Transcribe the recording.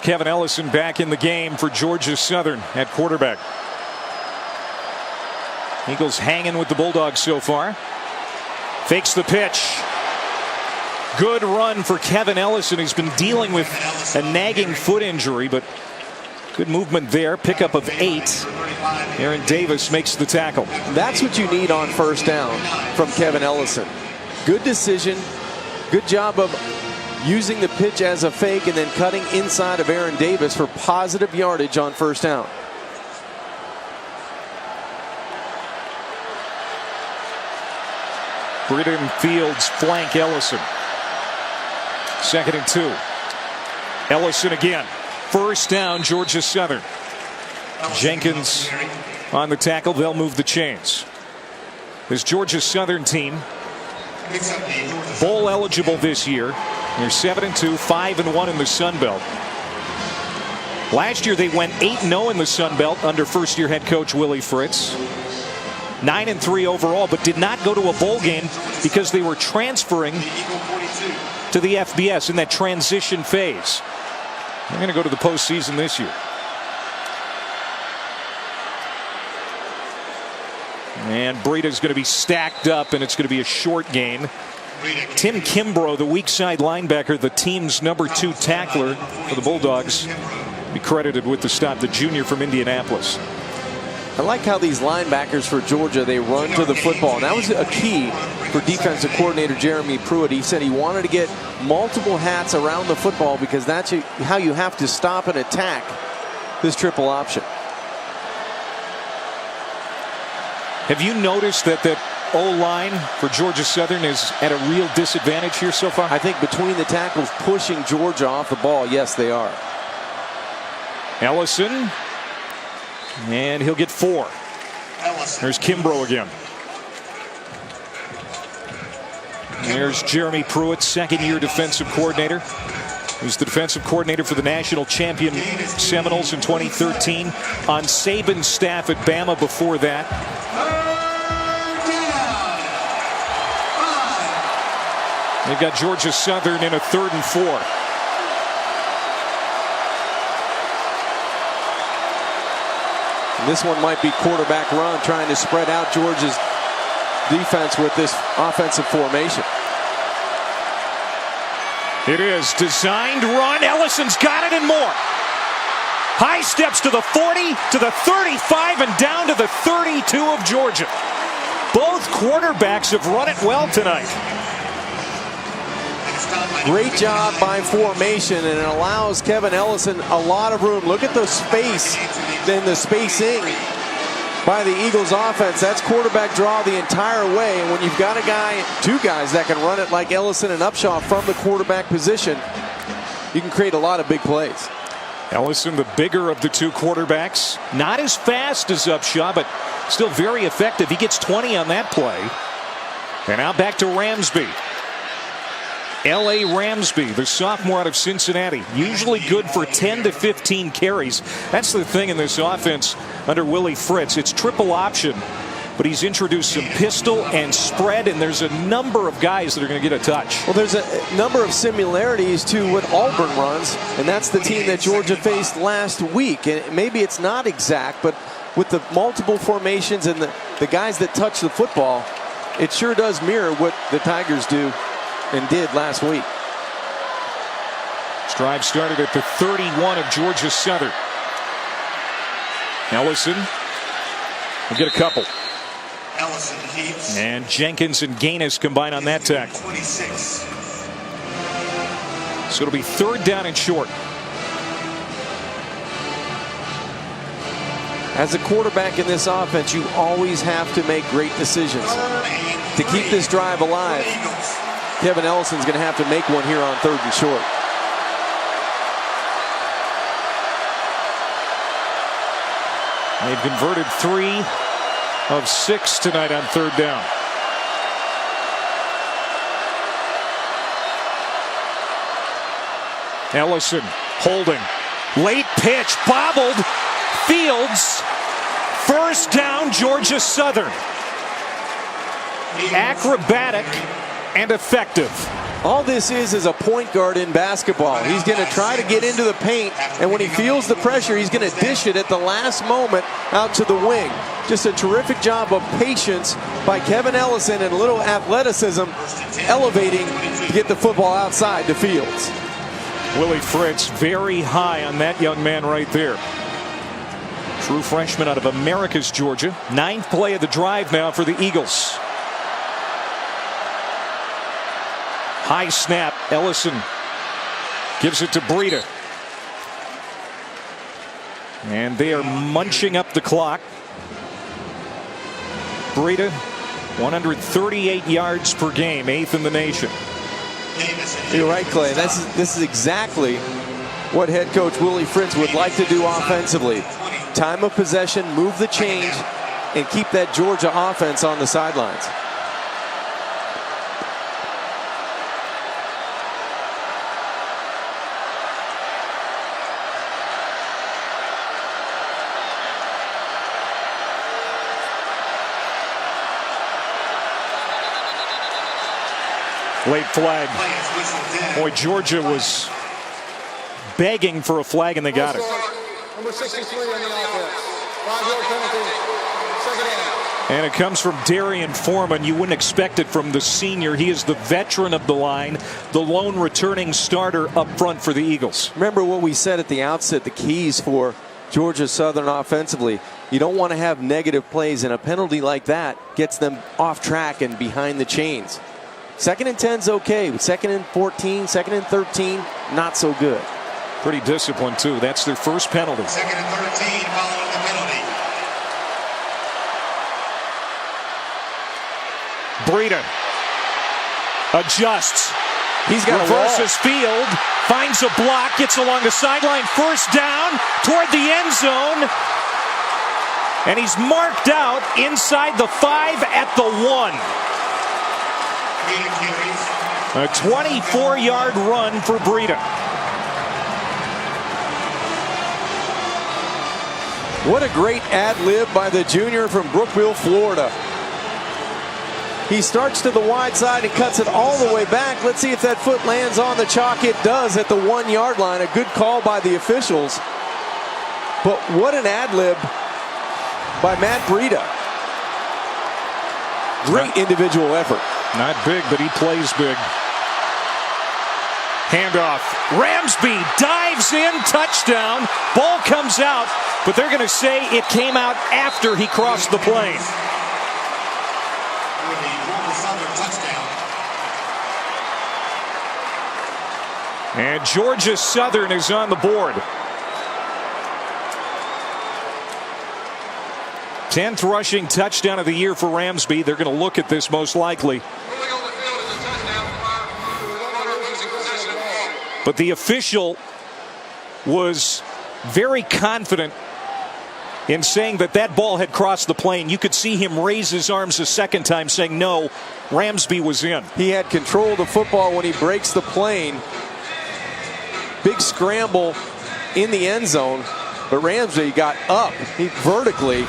Kevin Ellison back in the game for Georgia Southern at quarterback. Eagles hanging with the Bulldogs so far. Fakes the pitch. Good run for Kevin Ellison. He's been dealing with a nagging foot injury, but good movement there. Pickup of 8. Aaron Davis makes the tackle. That's what you need on first down from Kevin Ellison. Good decision. Good job of using the pitch as a fake and then cutting inside of Aaron Davis for positive yardage on first down. Britton Fields flank Ellison. 2nd and 2. Ellison again. First down, Georgia Southern. Jenkins on the tackle. They'll move the chains. This Georgia Southern team, bowl eligible this year. They're 7-2, 5-1 in the Sun Belt. Last year they went 8-0 in the Sun Belt under first-year head coach Willie Fritz. 9-3 overall, but did not go to a bowl game because they were transferring to the FBS in that transition phase. They're going to go to the postseason this year. And Breeda's going to be stacked up, and it's going to be a short gain. Tim Kimbrough, the weak side linebacker, the team's number 2 tackler for the Bulldogs, be credited with the stop, the junior from Indianapolis. I like how these linebackers for Georgia, they run to the football. And that was a key for defensive coordinator Jeremy Pruitt. He said he wanted to get multiple hats around the football because that's how you have to stop and attack this triple option. Have you noticed that O-line for Georgia Southern is at a real disadvantage here so far? I think between the tackles pushing Georgia off the ball, yes, they are. Ellison. And he'll get 4. There's Kimbrough again. There's Jeremy Pruitt, 2nd-year defensive coordinator. He was the defensive coordinator for the national champion Seminoles in 2013. On Saban's staff at Bama before that. They've got Georgia Southern in a 3rd and 4. This one might be quarterback run, trying to spread out Georgia's defense with this offensive formation. It is designed run. Ellison's got it and more. High steps to the 40, to the 35, and down to the 32 of Georgia. Both quarterbacks have run it well tonight. Great job by formation, and it allows Kevin Ellison a lot of room. Look at the space, then the spacing by the Eagles offense. That's quarterback draw the entire way. And when you've got a guy, 2 guys that can run it like Ellison and Upshaw from the quarterback position, you can create a lot of big plays. Ellison, the bigger of the 2 quarterbacks, not as fast as Upshaw, but still very effective. He gets 20 on that play. And now back to Ramsby. L.A. Ramsby, the sophomore out of Cincinnati, usually good for 10 to 15 carries. That's the thing in this offense under Willie Fritz. It's triple option, but he's introduced some pistol and spread, and there's a number of guys that are going to get a touch. Well, there's a number of similarities to what Auburn runs, and that's the team that Georgia faced last week. And maybe it's not exact, but with the multiple formations and the guys that touch the football, it sure does mirror what the Tigers do and did last week. This drive started at the 31 of Georgia Southern. Ellison will get a couple. And Jenkins and Gaines combine on that tackle. So it'll be 3rd down and short. As a quarterback in this offense, you always have to make great decisions. To keep this drive alive, Kevin Ellison's going to have to make one here on 3rd and short. They've converted 3 of 6 tonight on 3rd down. Ellison holding. Late pitch, bobbled. Fields. First down, Georgia Southern. Acrobatic and effective. All this is a point guard in basketball. He's going to try to get into the paint, and when he feels the pressure, he's going to dish it at the last moment out to the wing. Just a terrific job of patience by Kevin Ellison and a little athleticism elevating to get the football outside the Fields. Willie Fritz very high on that young man right there. True freshman out of Americus, Georgia. 9th play of the drive now for the Eagles. High snap. Ellison gives it to Breida. And they are munching up the clock. Breida, 138 yards per game, 8th in the nation. You're right, Clay. This is exactly what head coach Willie Fritz would like to do offensively. Time of possession, move the change, and keep that Georgia offense on the sidelines. Late flag. Boy, Georgia was begging for a flag, and they got it. Number 63 on the offense. 5-yard penalty. Second down. And it comes from Darian Foreman. You wouldn't expect it from the senior. He is the veteran of the line, the lone returning starter up front for the Eagles. Remember what we said at the outset, the keys for Georgia Southern offensively. You don't want to have negative plays, and a penalty like that gets them off track and behind the chains. 2nd and 10's okay, but 2nd and 14, 2nd and 13, not so good. Pretty disciplined, too. That's their first penalty. 2nd and 13 following the penalty. Breida adjusts. He's got reverses field, finds a block, gets along the sideline, first down toward the end zone. And he's marked out inside the 5 at the 1. A 24-yard run for Breida. What a great ad-lib by the junior from Brookville, Florida. He starts to the wide side and cuts it all the way back. Let's see if that foot lands on the chalk. It does at the 1-yard line. A good call by the officials. But what an ad-lib by Matt Breida. Great individual effort. Not big, but he plays big. Handoff. Ramsby dives in, touchdown. Ball comes out, but they're going to say it came out after he crossed the plane. And Georgia Southern is on the board. 10th rushing touchdown of the year for Ramsby. They're going to look at this most likely. But the official was very confident in saying that that ball had crossed the plane. You could see him raise his arms a second time saying, no, Ramsby was in. He had control of the football when he breaks the plane. Big scramble in the end zone, but Ramsby got up vertically